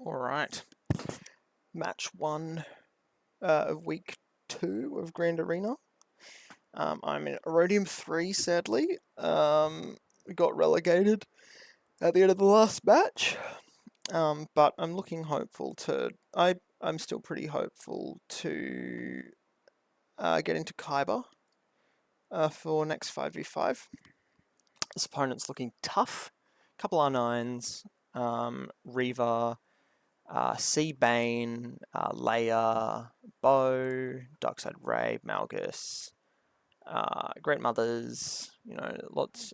Alright, match 1 of week 2 of Grand Arena. I'm in Aurodium 3, sadly. We got relegated at the end of the last match, but I'm looking hopeful to... I'm still pretty hopeful to get into Kyber for next 5v5. This opponent's looking tough. Couple R9s, Reaver, Seabane, Leia, Bo, Darkside Ray, Malgus, Great Mothers, lots,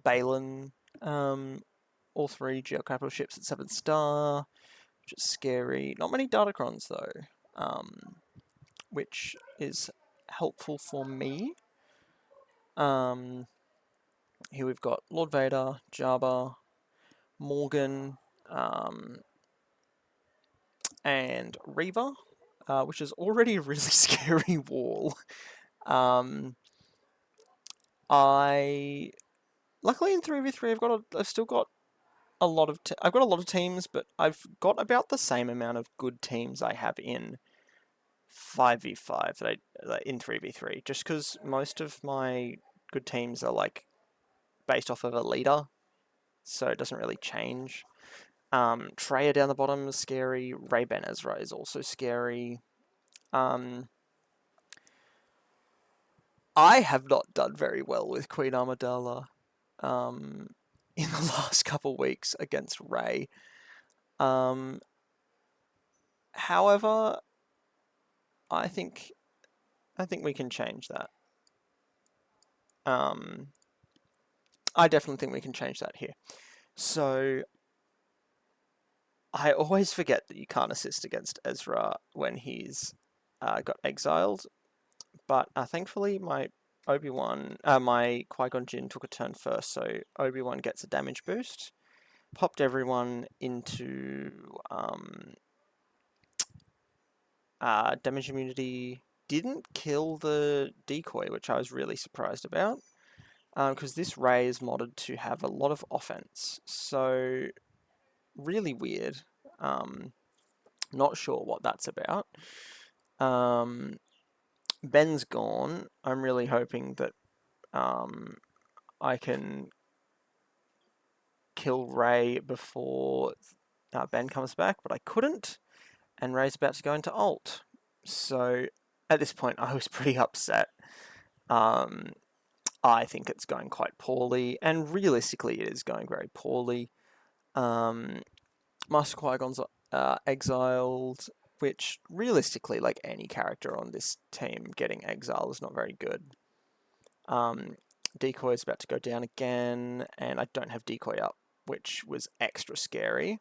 Balin, all 3 geocapital ships at 7 star, which is scary. Not many Datacrons though, which is helpful for me. Here we've got Lord Vader, Jabba, Morgan, and Reaver, which is already a really scary wall. Luckily in 3v3 I've still got a lot of I've got a lot of teams, but I've got about the same amount of good teams I have in 5v5 in 3v3, just because most of my good teams are like based off of a leader, so it doesn't really change. Treya down the bottom is scary. Ray-Ban Ezra is also scary. I have not done very well with Queen Amidala in the last couple weeks against Ray. However, I think we can change that. I definitely think we can change that here. So I always forget that you can't assist against Ezra when he's got exiled, but thankfully my Obi-Wan, my Qui-Gon Jinn took a turn first, so Obi-Wan gets a damage boost, popped everyone into damage immunity, didn't kill the decoy, which I was really surprised about, because this Ray is modded to have a lot of offense, so really weird. Not sure what that's about. Ben's gone. I'm really hoping that I can kill Ray before Ben comes back, but I couldn't, and Ray's about to go into ult. So at this point I was pretty upset. I think it's going quite poorly, and realistically it is going very poorly. Master Qui-Gon's exiled, which realistically, like any character on this team getting exiled is not very good. Decoy is about to go down again, and I don't have Decoy up, which was extra scary.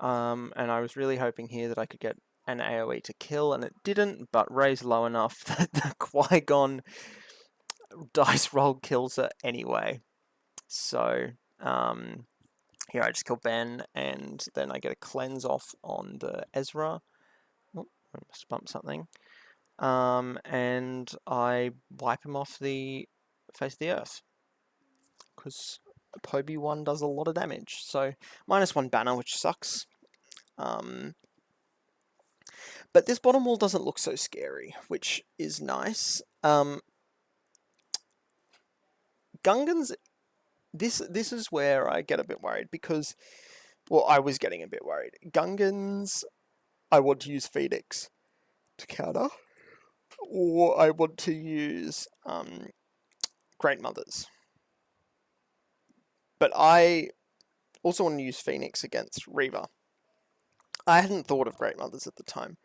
And I was really hoping here that I could get an AoE to kill, and it didn't, but Ray's low enough that the Qui-Gon dice roll kills her anyway. So, here I just kill Ben, and then I get a cleanse off on the Ezra. Oh, I must bump something. And I wipe him off the face of the earth, because Poby 1 does a lot of damage. So, -1 banner, which sucks. But this bottom wall doesn't look so scary, which is nice. Gungans, this is where I get a bit worried, because, well, I was getting a bit worried. Gungans, I want to use Phoenix to counter, or I want to use Great Mothers. But I also want to use Phoenix against Reaver. I hadn't thought of Great Mothers at the time.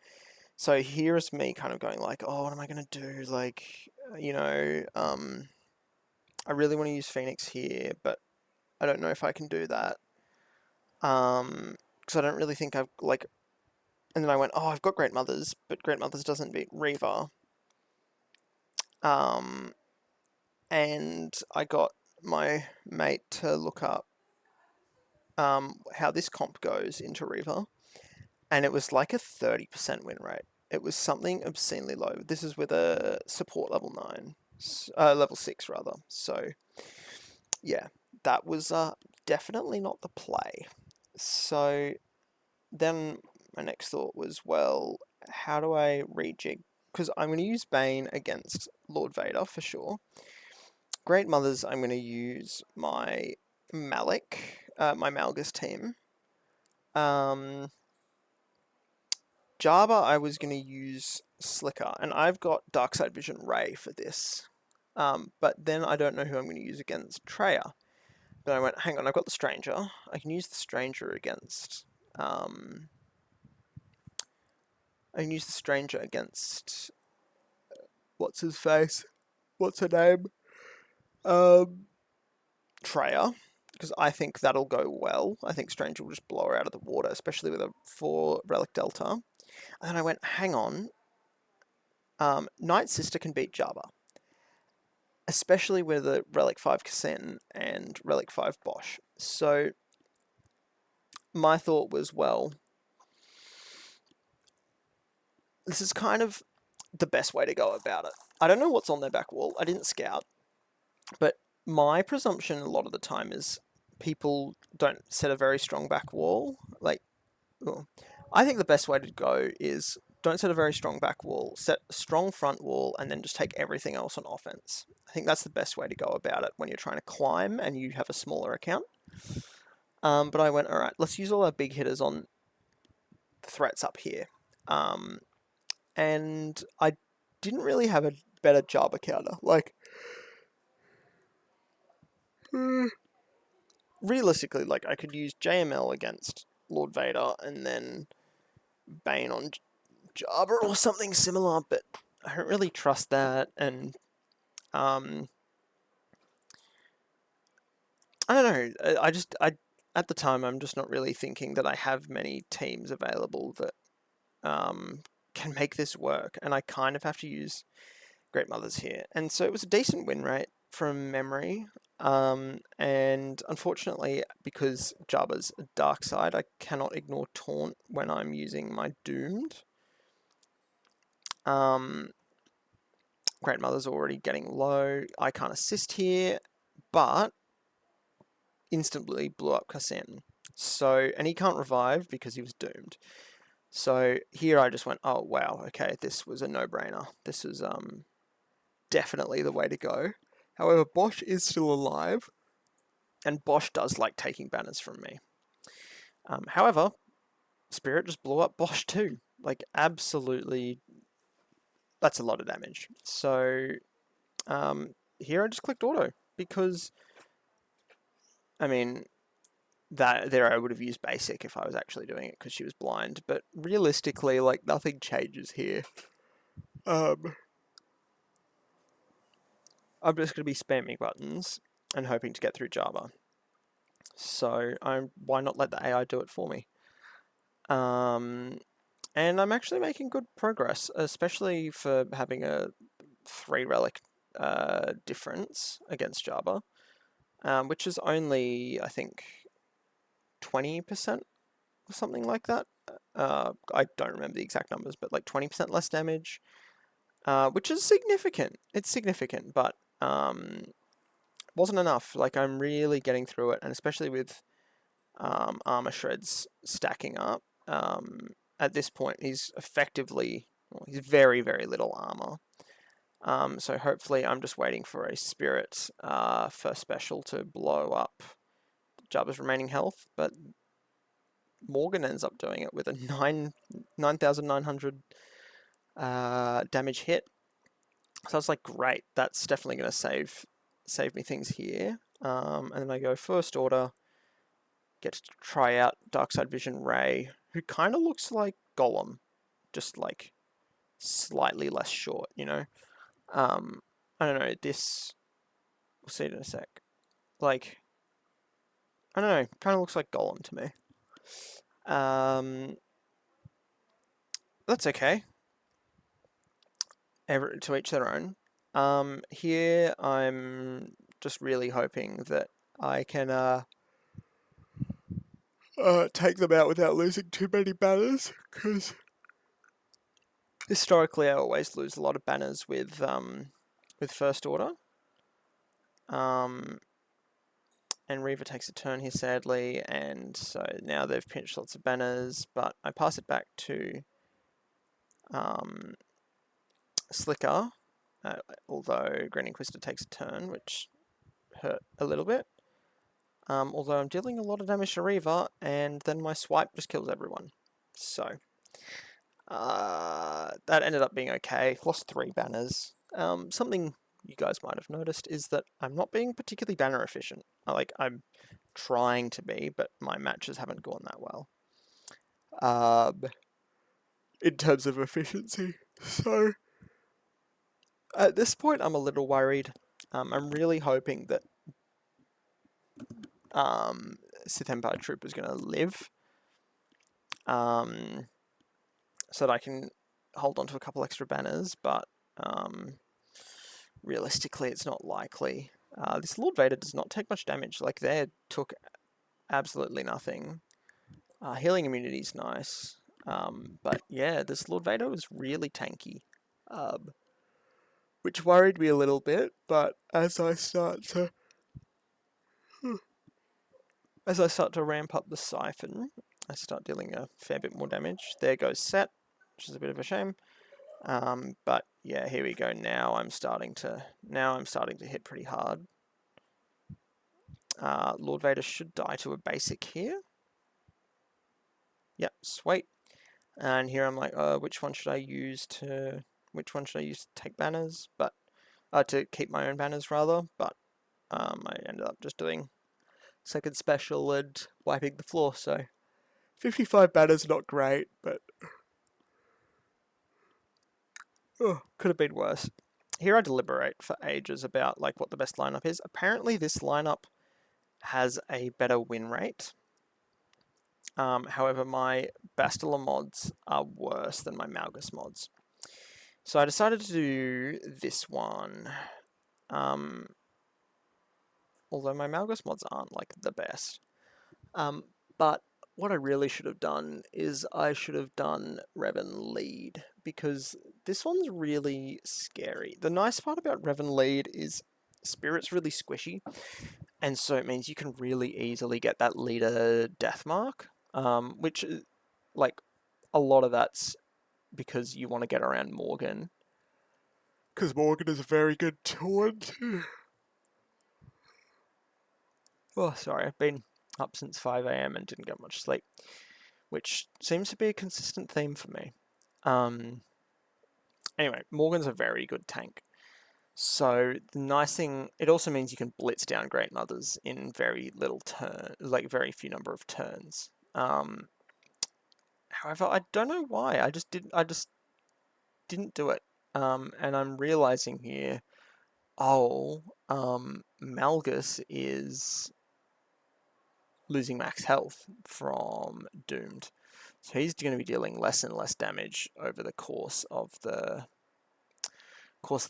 So here's me kind of going like, oh, what am I going to do? Like, I really want to use Phoenix here, but I don't know if I can do that. Because I don't really think I've, like... And then I went, oh, I've got Great Mothers, but Great Mothers doesn't beat Reaver. And I got my mate to look up how this comp goes into Reaver, and it was like a 30% win rate. It was something obscenely low. This is with a support level 9, level 6 rather. So yeah, that was definitely not the play. So then my next thought was, well, how do I rejig? Because I'm going to use Bane against Lord Vader for sure. Great Mothers, I'm going to use my Malik, my Malgus team. Jabba, I was going to use Slicker, and I've got Darkside Vision Ray for this. But then I don't know who I'm going to use against Treya. But I went, hang on, I've got the Stranger. I can use the Stranger against... I can use the Stranger against... What's his face? What's her name? Treya. Because I think that'll go well. I think Stranger will just blow her out of the water, especially with a 4 Relic Delta. And then I went, hang on. Night Sister can beat Jabba. Especially with a Relic 5 Casen and Relic 5 Bosch. So my thought was, well, this is kind of the best way to go about it. I don't know what's on their back wall. I didn't scout. But my presumption a lot of the time is people don't set a very strong back wall. Like, well, I think the best way to go is don't set a very strong back wall, set a strong front wall, and then just take everything else on offense. I think that's the best way to go about it when you're trying to climb and you have a smaller account. But I went, all right, let's use all our big hitters on the threats up here. And I didn't really have a better Jabba counter. Like, realistically, like, I could use JML against Lord Vader and then Bane on Jabba or something similar, but I don't really trust that, and I don't know, I at the time, I'm just not really thinking that I have many teams available that can make this work, and I kind of have to use Great Mothers here. And so it was a decent win rate from memory, and unfortunately, because Jabba's a dark side, I cannot ignore Taunt when I'm using my Doomed. Great Mother's already getting low. I can't assist here, but instantly blew up Kasen. So, and he can't revive because he was doomed. So here I just went, oh wow, okay, this was a no-brainer. This was definitely the way to go. However, Bosch is still alive, and Bosch does like taking banners from me. However, Spirit just blew up Bosch too. Like, absolutely, that's a lot of damage. So here I just clicked auto, because, I mean, that there I would have used basic if I was actually doing it because she was blind, but realistically, like, nothing changes here. I'm just going to be spamming buttons and hoping to get through Java. So why not let the AI do it for me? And I'm actually making good progress, especially for having a 3 relic difference against Java, which is only, I think, 20% or something like that. I don't remember the exact numbers, but like 20% less damage, which is significant. It's significant, but wasn't enough. Like, I'm really getting through it, and especially with armor shreds stacking up. At this point, he's effectively, well, he's very, very little armor. So hopefully I'm just waiting for a spirit for special to blow up Jabba's remaining health, but Morgan ends up doing it with a 9,900 damage hit. So I was like, great, that's definitely going to save me things here. And then I go first order, get to try out Darkside Vision Ray, who kind of looks like Golem, just like slightly less short, you know? I don't know, this, we'll see it in a sec. Like, I don't know, kind of looks like Golem to me. That's okay. To each their own. Here I'm just really hoping that I can take them out without losing too many banners, because historically I always lose a lot of banners with First Order. and Reaver takes a turn here, sadly, and so now they've pinched lots of banners, but I pass it back to Slicker, although Grand Inquisitor takes a turn, which hurt a little bit. Although I'm dealing a lot of damage to Reaver, and then my swipe just kills everyone. So, that ended up being okay. Lost 3 banners. Something you guys might have noticed is that I'm not being particularly banner efficient. I'm trying to be, but my matches haven't gone that well. In terms of efficiency. So, at this point, I'm a little worried. I'm really hoping that Sith Empire Troop is going to live, so that I can hold on to a couple extra banners, but realistically, it's not likely. This Lord Vader does not take much damage. Like, they took absolutely nothing. Healing immunity is nice, but yeah, this Lord Vader was really tanky, which worried me a little bit. But as I start to ramp up the Siphon, I start dealing a fair bit more damage. There goes Set, which is a bit of a shame. But yeah, here we go. Now I'm starting to hit pretty hard. Lord Vader should die to a basic here. Yep, sweet. And here I'm like, which one should I use to take banners? But to keep my own banners rather. But I ended up just doing second special and wiping the floor. So 55 banners, not great, but could have been worse. Here I deliberate for ages about like what the best lineup is. Apparently this lineup has a better win rate. However, my Bastila mods are worse than my Malgus mods. So I decided to do this one. Although my Malgus mods aren't like the best. But what I really should have done is I should have done Revan Lead, because this one's really scary. The nice part about Revan Lead is Spirit's really squishy, and so it means you can really easily get that leader death mark, which, like, a lot of that's because you want to get around Morgan, because Morgan is a very good taunt. Oh, sorry, I've been up since 5 AM and didn't get much sleep, which seems to be a consistent theme for me. Anyway, Morgan's a very good tank. So the nice thing, it also means you can blitz down Great Mothers in very little very few number of turns. However, I don't know why. I just didn't do it. And I'm realizing here, Malgus is losing max health from Doomed. So he's going to be dealing less and less damage over the course of the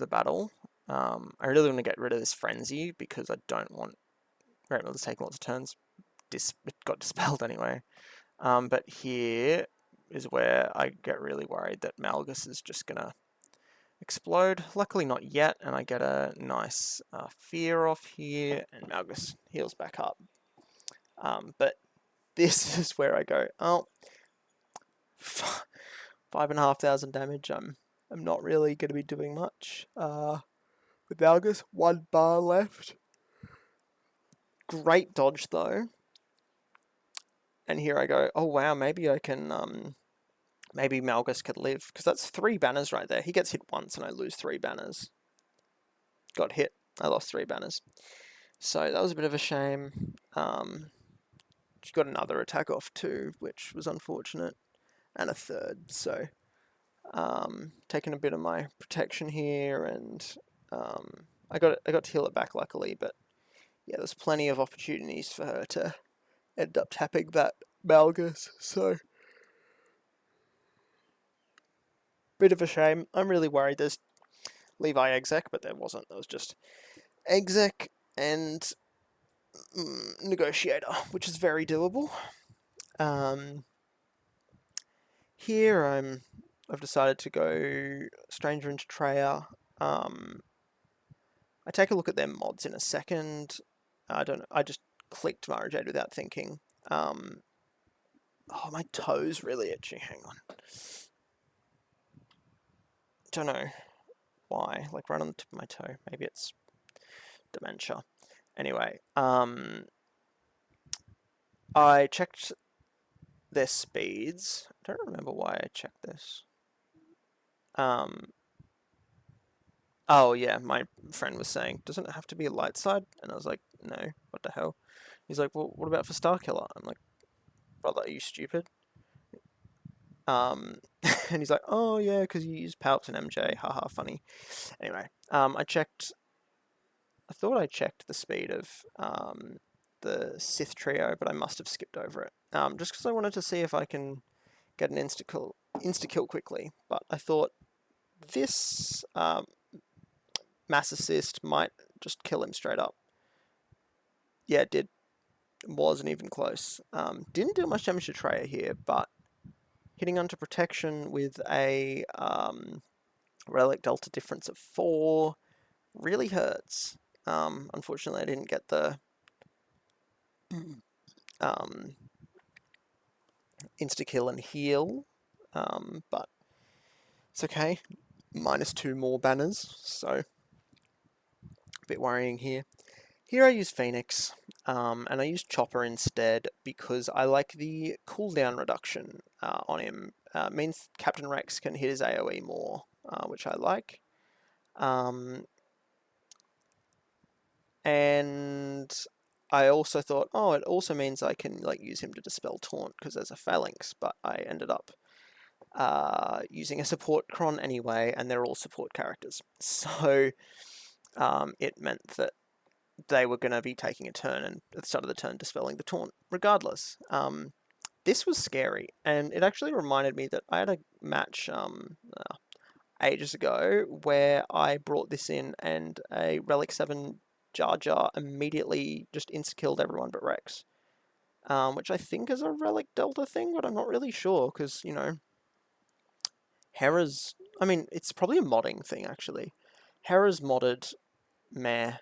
battle. I really want to get rid of this Frenzy because I don't want Great Mothers taking lots of turns. It got dispelled anyway. But here is where I get really worried that Malgus is just going to explode. Luckily not yet, and I get a nice fear off here, and Malgus heals back up. But this is where I go, 5,500 damage. I'm not really going to be doing much. With Malgus, 1 bar left. Great dodge though. And here I go, oh wow, maybe I can, maybe Malgus could live, because that's 3 banners right there. He gets hit once and I lose 3 banners. Got hit, I lost 3 banners. So that was a bit of a shame. She got another attack off too, which was unfortunate, and a third. So taking a bit of my protection here, and I got to heal it back luckily. But yeah, there's plenty of opportunities for her to end up tapping that Malgus. So bit of a shame. I'm really worried there's Levi exec, but there wasn't. There was just exec and negotiator, which is very doable. Here I've decided to go Stranger into Traya. I take a look at their mods in a second. I just clicked Mara Jade without thinking. Oh, my toe's really itchy. Hang on. Don't know why. Like right on the tip of my toe. Maybe it's dementia. Anyway, I checked their speeds. I don't remember why I checked this. Oh yeah, my friend was saying, doesn't it have to be a light side? And I was like, no, what the hell? He's like, well, what about for Starkiller? I'm like, brother, are you stupid? And he's like, oh yeah, because you use Palps and MJ, haha, funny. Anyway, I thought I checked the speed of the Sith trio, but I must have skipped over it. Just because I wanted to see if I can get an insta-kill quickly, but I thought this mass assist might just kill him straight up. Yeah, it did. Wasn't even close. Didn't do much damage to Treya here, but hitting onto protection with a relic delta difference of 4 really hurts. Unfortunately, I didn't get the insta-kill and heal, but it's okay. -2 more banners, so a bit worrying here. Here I use Phoenix, and I use Chopper instead because I like the cooldown reduction on him. Means Captain Rex can hit his AoE more, which I like. And I also thought, oh, it also means I can like use him to dispel taunt because there's a phalanx, but I ended up using a support cron anyway, and they're all support characters. So it meant that they were going to be taking a turn, and at the start of the turn dispelling the taunt regardless. This was scary, and it actually reminded me that I had a match ages ago where I brought this in and a Relic 7 Jar Jar immediately just insta-killed everyone but Rex. Which I think is a Relic Delta thing, but I'm not really sure, because, you know, Hera's... I mean, it's probably a modding thing, actually. Hera's modded, meh.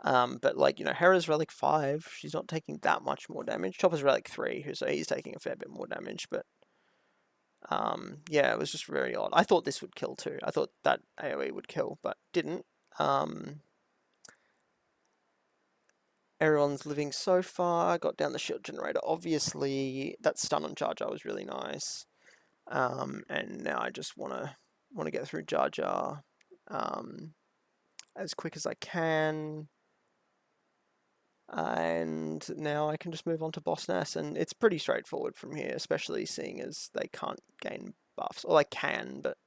But, like, you know, Hera's Relic 5, she's not taking that much more damage. Chopper's Relic 3, so he's taking a fair bit more damage, but... yeah, it was just very odd. I thought this would kill too. I thought that AoE would kill, but didn't. Everyone's living so far. Got down the shield generator, obviously. That stun on Jar Jar was really nice. And now I just want to get through Jar Jar as quick as I can. And now I can just move on to Boss Nass, and it's pretty straightforward from here, especially seeing as they can't gain buffs. Or they can, but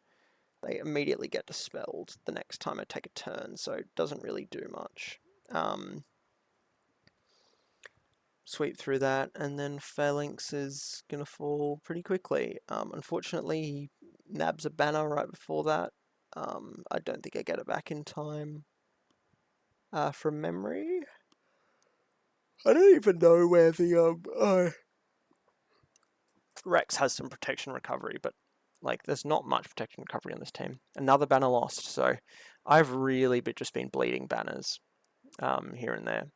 they immediately get dispelled the next time I take a turn, so it doesn't really do much. Sweep through that, and then Phalanx is going to fall pretty quickly. Unfortunately, he nabs a banner right before that. I don't think I get it back in time from memory. I don't even know where the Rex has some protection recovery, but like there's not much protection recovery on this team. Another banner lost, so I've really just been bleeding banners here and there.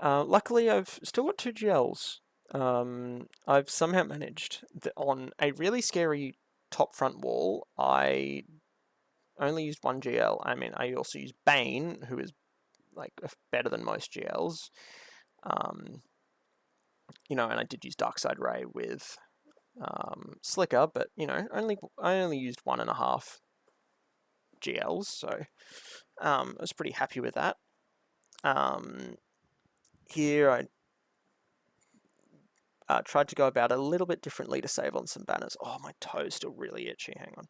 Luckily, I've still got 2 GLs. I've somehow managed that on a really scary top front wall. I only used 1 GL. I mean, I also used Bane, who is like better than most GLs. You know, and I did use Darkside Ray with Slicker, but you know, I only used 1.5 GLs, so I was pretty happy with that. Here I tried to go about it a little bit differently to save on some banners. Oh, my toe's still really itchy. Hang on.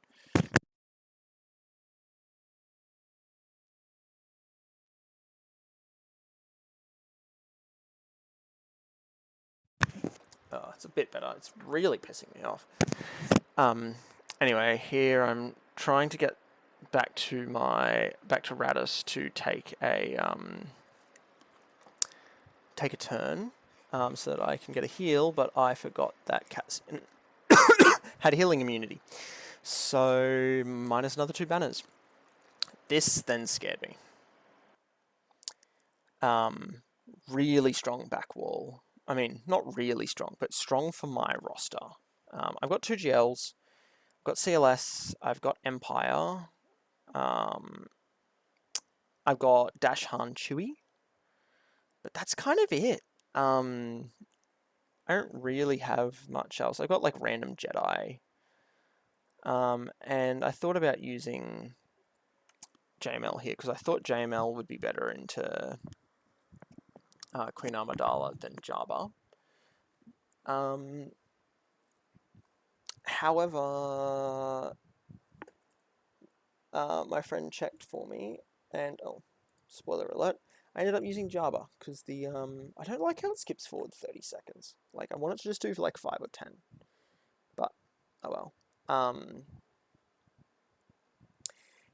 Oh, it's a bit better. It's really pissing me off. Anyway, here I'm trying to get back to Radis to take a turn, so that I can get a heal. But I forgot that Cassian had healing immunity, so minus another 2 banners. This then scared me. really strong back wall. I mean, not really strong, but strong for my roster. I've got 2 GLs, I've got CLS, I've got Empire, I've got Dash Han Chewy, but that's kind of it. I don't really have much else. I've got like random Jedi, and I thought about using JML here because I thought JML would be better into Queen Amidala than Jabba. However, my friend checked for me, and oh, spoiler alert, I ended up using Jabba because the I don't like how it skips forward 30 seconds. Like I want it to just do for like 5 or 10, but oh well.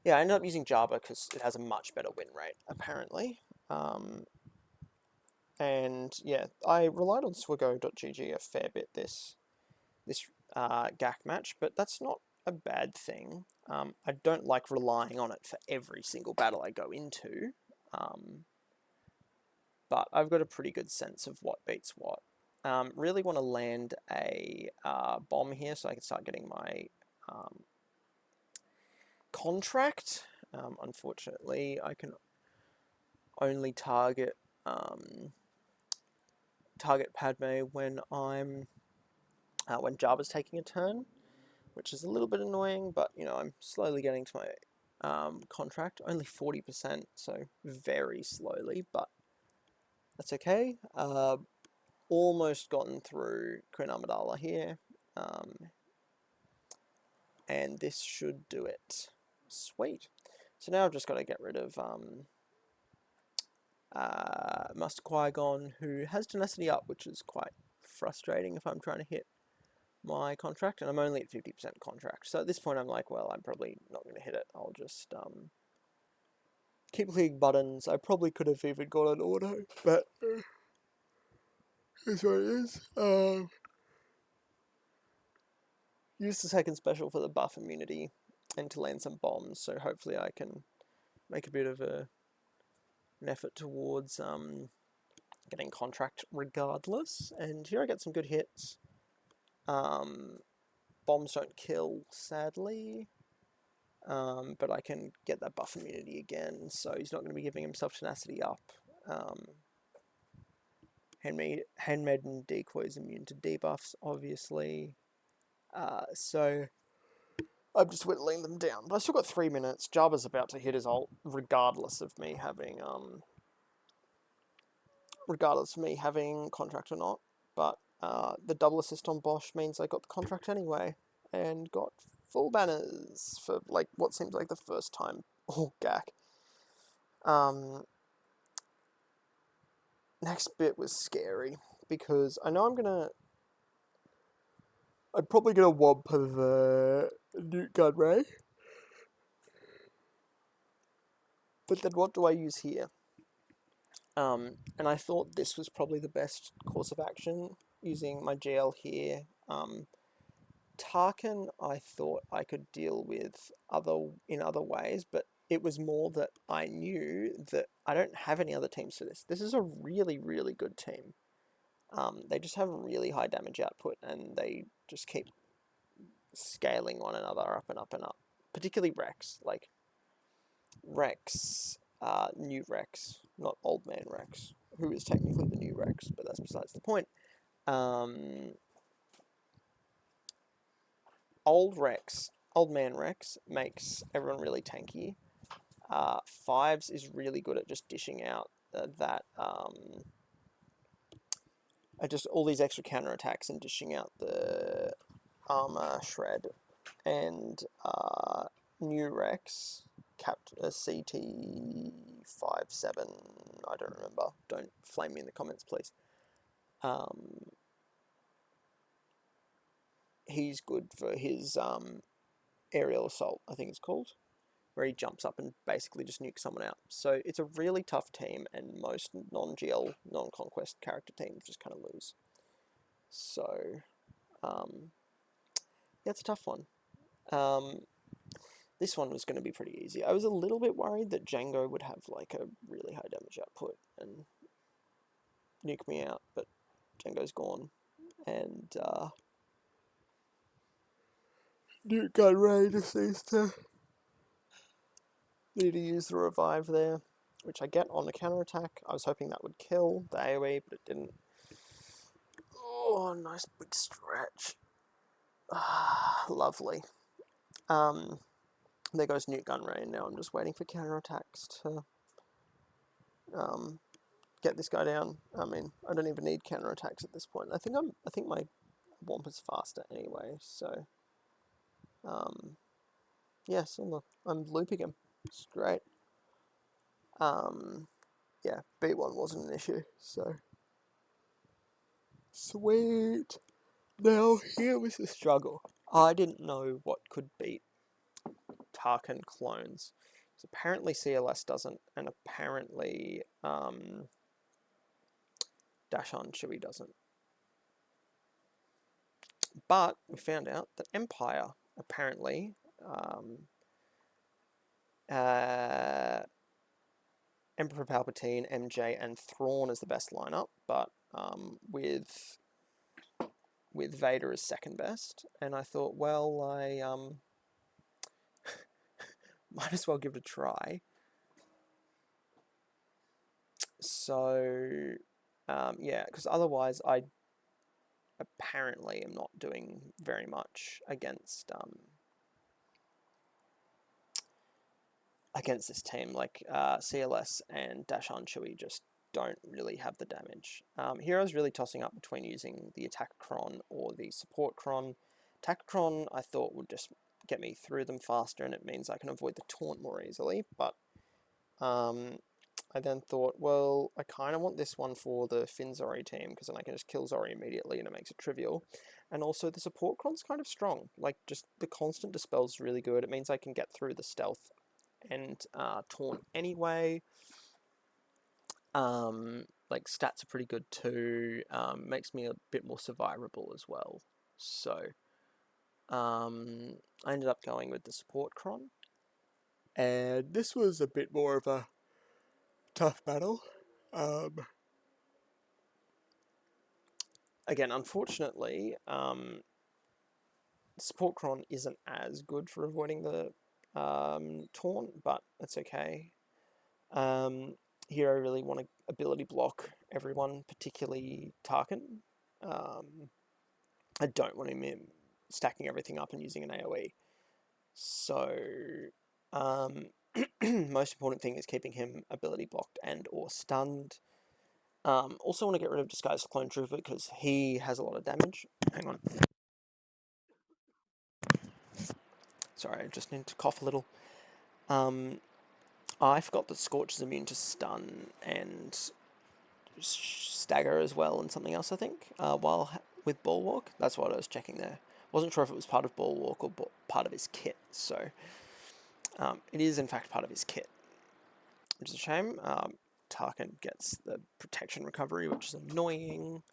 Yeah, I ended up using Jabba because it has a much better win rate apparently. And yeah, I relied on Swigo.gg a fair bit this GAC match, but that's not a bad thing. I don't like relying on it for every single battle I go into, but I've got a pretty good sense of what beats what. Really want to land a bomb here so I can start getting my contract. Unfortunately, I can only target Padme when when Jabba's taking a turn, which is a little bit annoying, but you know, I'm slowly getting to my contract. Only 40%, so very slowly, but that's okay. Almost gotten through Queen Amidala here, and this should do it. Sweet. So now I've just got to get rid of Master Qui-Gon, who has tenacity up, which is quite frustrating if I'm trying to hit my contract, and I'm only at 50% contract. So at this point I'm like, well, I'm probably not going to hit it. I'll just keep clicking buttons. I probably could have even got an auto, but here's what it is. Use the second special for the buff immunity and to land some bombs, so hopefully I can make a bit of an effort towards getting contract regardless. And here I get some good hits. Bombs don't kill, sadly, but I can get that buff immunity again, so he's not going to be giving himself tenacity up. Handmaiden decoy is immune to debuffs, obviously, so I'm just whittling them down. But I still got 3 minutes. Jabba's about to hit his ult, regardless of me having contract or not. But the double assist on Bosch means I got the contract anyway, and got full banners for like what seems like the first time all GAC. Next bit was scary because I know I'm probably gonna womp the Newt gun ray, but then what do I use here? And I thought this was probably the best course of action, using my GL here. Tarkin, I thought I could deal with in other ways, but it was more that I knew that I don't have any other teams for this. This is a really, really good team. They just have really high damage output, and they just keep scaling one another up and up and up. Particularly Rex, like Rex, new Rex, not old man Rex, who is technically the new Rex, but that's besides the point. Old man Rex makes everyone really tanky. Fives is really good at just dishing out just all these extra counterattacks and dishing out the armor shred. And new Rex, CT57, I don't remember. Don't flame me in the comments, please. He's good for his aerial assault, I think it's called, where he jumps up and basically just nukes someone out. So it's a really tough team, and most non-GL, non-conquest character teams just kind of lose. So, yeah, it's a tough one. This one was going to be pretty easy. I was a little bit worried that Django would have like a really high damage output, and nuke me out, but Django's gone. And nuke gun ray just needs to need to use the revive there, which I get on the counterattack. I was hoping that would kill the AoE, but it didn't. Oh, nice big stretch. Lovely. There goes nuke gun ray, and now I'm just waiting for counterattacks to get this guy down. I mean, I don't even need counterattacks at this point. I think my Womp is faster anyway, so yeah, so look, I'm looping him. It's great. Yeah, B1 wasn't an issue, so sweet. Now here was the struggle. I didn't know what could beat Tarkin clones. So apparently CLS doesn't, and apparently Dash-on Chewie doesn't. But we found out that Empire apparently Emperor Palpatine, MJ, and Thrawn is the best lineup, but with Vader as second best. And I thought, well, I might as well give it a try. So yeah, because otherwise I apparently am not doing very much against this team. Like CLS and Dash-on Chewie just don't really have the damage. Here I was really tossing up between using the Attack Cron or the Support Cron. Attack Cron I thought would just get me through them faster, and it means I can avoid the taunt more easily, but I then thought, well, I kind of want this one for the Finn Zori team, because then I can just kill Zori immediately and it makes it trivial. And also the support cron's kind of strong. Like, just the constant dispel's really good. It means I can get through the stealth and taunt anyway. Like, stats are pretty good too. Makes me a bit more survivable as well. So, I ended up going with the support cron. And this was a bit more of a tough battle. Again, unfortunately, support cron isn't as good for avoiding the taunt, but it's okay. Here I really want to ability block everyone, particularly Tarkin. I don't want him stacking everything up and using an AoE. So, most important thing is keeping him ability blocked and or stunned. Also want to get rid of Disguised Clone Trooper because he has a lot of damage. Hang on. Sorry, I just need to cough a little. I forgot that Scorch is immune to stun and stagger as well, and something else, I think, while with Bulwark. That's what I was checking there. Wasn't sure if it was part of Bulwark or part of his kit, so it is in fact part of his kit, which is a shame. Tarkin gets the protection recovery, which is annoying,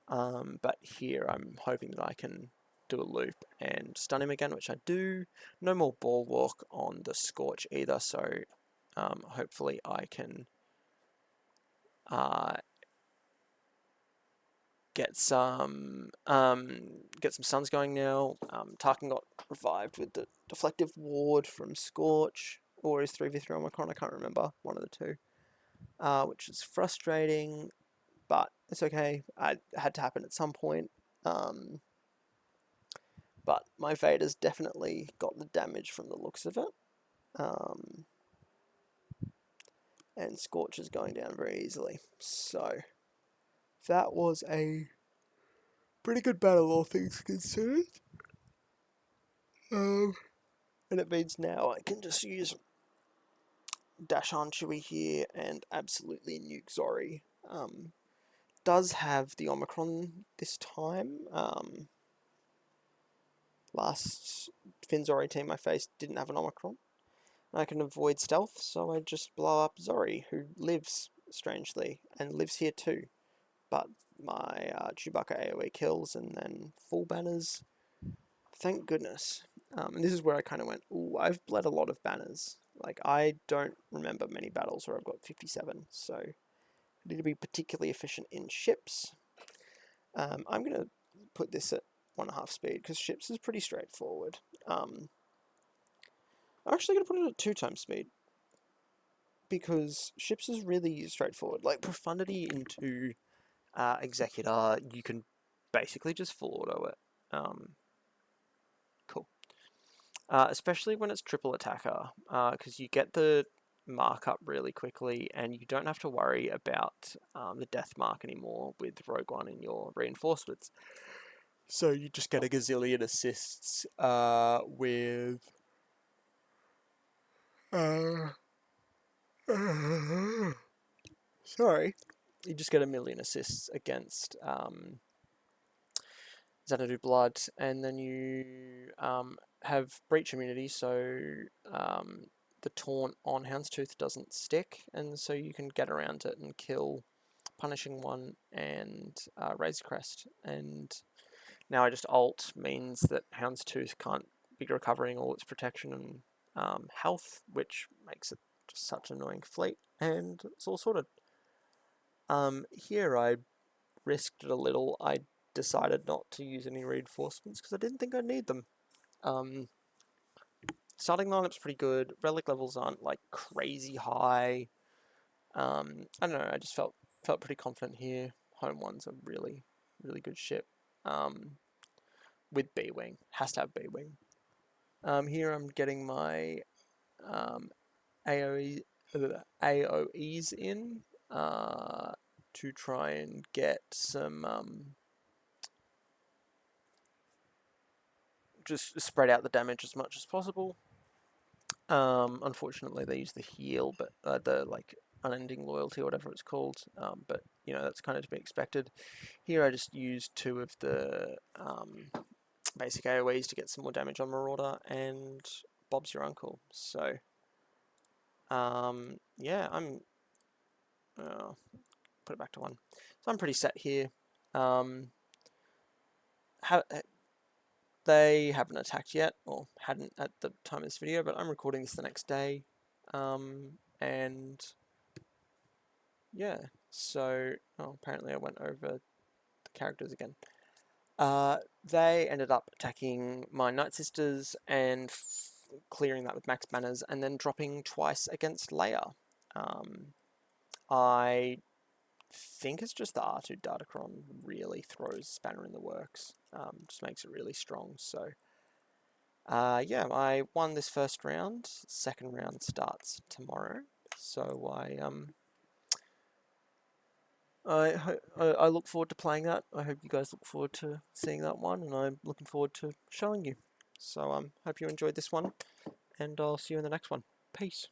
but here I'm hoping that I can do a loop and stun him again, which I do. No more Bulwark on the Scorch either, so hopefully I can get some stuns going now. Tarkin got revived with the deflective ward from Scorch, or his 3v3 Omicron, I can't remember, one of the two, which is frustrating, but it's okay. It had to happen at some point. But my Vader's definitely got the damage from the looks of it. And Scorch is going down very easily. So, that was a pretty good battle, all things considered. And it means now I can just use Dash-on Chewie here and absolutely nuke Zori. Does have the Omicron this time. Last Finn Zori team I faced didn't have an Omicron. I can avoid stealth, so I just blow up Zori, who lives, strangely, and lives here too. But my Chewbacca AoE kills, and then full banners. Thank goodness. And this is where I kind of went, ooh, I've bled a lot of banners. Like, I don't remember many battles where I've got 57, so need to be particularly efficient in ships. I'm going to put this at 1.5 speed because ships is pretty straightforward. I'm actually going to put it at 2 times speed because ships is really straightforward. Like profundity into Executor, you can basically just full auto it. Cool. Especially when it's triple attacker, because you get the markup really quickly and you don't have to worry about the death mark anymore with Rogue One in your reinforcements. So you just get a gazillion assists with sorry, you just get a million assists against Xanadu Blood, and then you have breach immunity, so the taunt on Houndstooth doesn't stick, and so you can get around it and kill Punishing One and Razor Crest. And now I just ult means that Houndstooth can't be recovering all its protection and health, which makes it just such an annoying fleet, and it's all sorted. Here I risked it a little. I decided not to use any reinforcements because I didn't think I'd need them. Starting lineup's pretty good. Relic levels aren't like crazy high. I don't know. I just felt pretty confident here. Home One's a really good ship. With B-Wing, has to have B-Wing. Here I'm getting my AOEs in to try and get some just spread out the damage as much as possible. Unfortunately, they use the heal, but the like unending loyalty or whatever it's called. But you know that's kind of to be expected. Here I just used 2 of the basic AoEs to get some more damage on Marauder, and Bob's your uncle. So yeah, I'm put it back to 1. So I'm pretty set here. They haven't attacked yet, or hadn't at the time of this video, but I'm recording this the next day. And yeah, so apparently I went over the characters again. They ended up attacking my Night Sisters and clearing that with max banners, and then dropping twice against Leia. I think it's just the R2 Datacron really throws Spanner in the works. Just makes it really strong. So yeah, I won this first round. Second round starts tomorrow. So I look forward to playing that. I hope you guys look forward to seeing that one, and I'm looking forward to showing you. So hope you enjoyed this one, and I'll see you in the next one. Peace.